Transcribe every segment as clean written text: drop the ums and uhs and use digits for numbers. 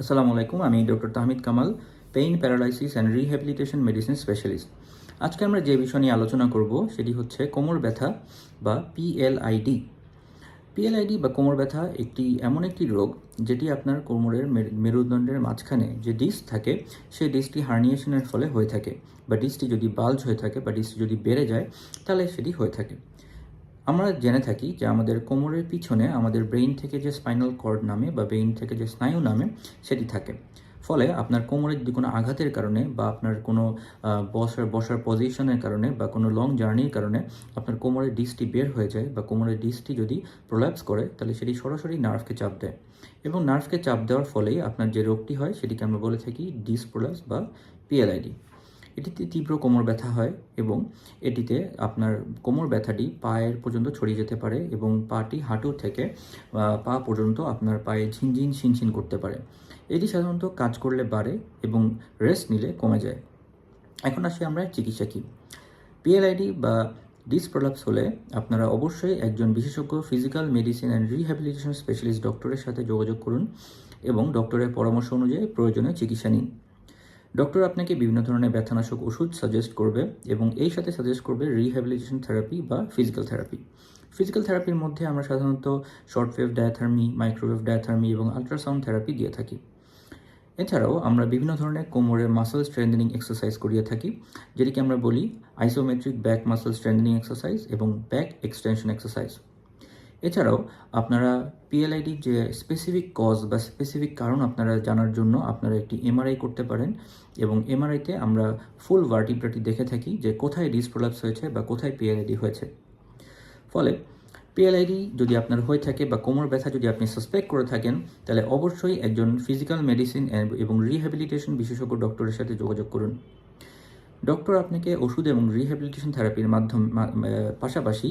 আসসালামু আলাইকুম। আমি doctor Tahmid Kamal, pain paralysis and rehabilitation medicine specialist. আজকে আমরা যে বিষয় নিয়ে আলোচনা করব সেটি হচ্ছে কোমর ব্যথা বা পিএলআইডি। পিএলআইডি বা কোমর ব্যথা এমন একটি রোগ যেটি আপনার কোমরের মেরুদণ্ডের মাঝখানে যে ডিস্ক থাকে সেই ডিস্কটি হার্নিয়েশনের ফলে হয়ে থাকে, বা ডিস্কটি যদি বাল্জ হয়ে থাকে বা ডিস্কটি যদি বেড়ে যায় তাহলে সেটি হয়ে থাকে। আমরা জেনে থাকি যে আমাদের কোমরের পিছনে আমাদের ব্রেইন থেকে যে স্পাইনাল কর্ড নামে বা ব্রেইন থেকে যে স্নায়ু নামে সেটি থাকে। ফলে আপনার কোমরের যদি কোনো আঘাতের কারণে বা আপনার কোনো বসার পজিশনের কারণে বা কোনো লং জার্নির কারণে আপনার কোমরের ডিস্কটি বের হয়ে যায় বা কোমরের ডিস্কটি যদি প্রোল্যাপস করে, তাহলে সেটি সরাসরি নার্ভকে চাপ দেয়, এবং নার্ভকে চাপ দেওয়ার ফলেই আপনার যে রোগটি হয় সেটিকে আমরা বলে থাকি ডিস্ক প্রোল্যাপস বা পিএলআইডি। এটিতে তীব্র কোমর ব্যথা হয় এবং এটিতে আপনার কোমর ব্যথাটি পায়ের পর্যন্ত ছড়িয়ে যেতে পারে এবং পাটি হাঁটু থেকে পা পর্যন্ত আপনার পায়ে ঝিনঝিন শিনশিন করতে পারে। এটি সাধারণত কাজ করলে বাড়ে এবং রেস্ট নিলে কমে যায়। এখন আসি আমরা চিকিৎসা কী। পিএলআইডি বা ডিস্ক প্রোল্যাপস হলে আপনারা অবশ্যই একজন বিশেষজ্ঞ physical medicine and rehabilitation specialist ডক্টরের সাথে যোগাযোগ করুন এবং ডক্টরের পরামর্শ অনুযায়ী প্রয়োজনীয় চিকিৎসা নিন। ডক্টর আপনাকে বিভিন্ন ধরনের ব্যথানাশক ওষুধ সাজেস্ট করবে এবং এই সাথে সাজেস্ট করবে রিহ্যাবিলিটেশন থেরাপি বা ফিজিক্যাল থেরাপি। ফিজিক্যাল থেরাপির মধ্যে আমরা সাধারণত শর্টওয়েভ ডায়াথার্মি, মাইক্রোওয়েভ ডায়াথার্মি এবং আল্ট্রাসাউন্ড থেরাপি দিয়ে থাকি। এছাড়াও আমরা বিভিন্ন ধরনের কোমরের মাসল স্ট্রেংথেনিং এক্সারসাইজ করিয়ে থাকি, যেটিকে আমরা বলি isometric back muscle strengthening exercise এবং ব্যাক এক্সটেনশন এক্সারসাইজ। এছাড়াও আপনারা পিএলআইডির যে স্পেসিফিক কজ বা স্পেসিফিক কারণ আপনারা জানার জন্য আপনারা একটি এমআরআই করতে পারেন, এবং এমআরআইতে আমরা ফুল ভার্টিব্রাটি দেখে থাকি যে কোথায় ডিস্ক প্রোল্যাপস হয়েছে বা কোথায় পিএলআইডি হয়েছে। ফলে পিএলআইডি যদি আপনার হয়ে থাকে বা কোমর ব্যথা যদি আপনি সাসপেক্ট করে থাকেন, তাহলে অবশ্যই একজন ফিজিক্যাল মেডিসিন এবং রিহ্যাবিলিটেশন বিশেষজ্ঞ ডক্টরের সাথে যোগাযোগ করুন। ডক্টর আপনাকে ওষুধ এবং রিহ্যাবিলিটেশন থেরাপির পাশাপাশি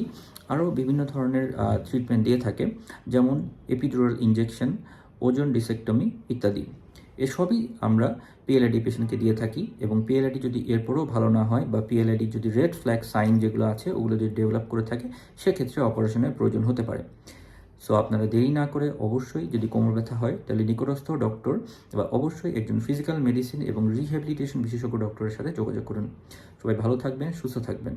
আরও বিভিন্ন ধরনের ট্রিটমেন্ট দিয়ে থাকে, যেমন এপিডুরাল ইনজেকশন, ওজন ডিসেক্টমি ইত্যাদি। এসবই আমরা পিএলআইডি পেশেন্টকে দিয়ে থাকি, এবং পিএলআইডি যদি এরপরেও ভালো না হয় বা পিএলআইডি যদি রেড ফ্ল্যাগ সাইন যেগুলো আছে ওগুলো যদি ডেভেলপ করে থাকে, সেক্ষেত্রে অপারেশনের প্রয়োজন হতে পারে। সো আপনারা দেরি না করে অবশ্যই যদি কোমর ব্যথা হয় তাহলে নিকটস্থ ডক্টর বা অবশ্যই একজন ফিজিক্যাল মেডিসিন এবং রিহ্যাবিলিটেশন বিশেষজ্ঞ ডক্টরের সাথে যোগাযোগ করুন। সবাই ভালো থাকবেন, সুস্থ থাকবেন।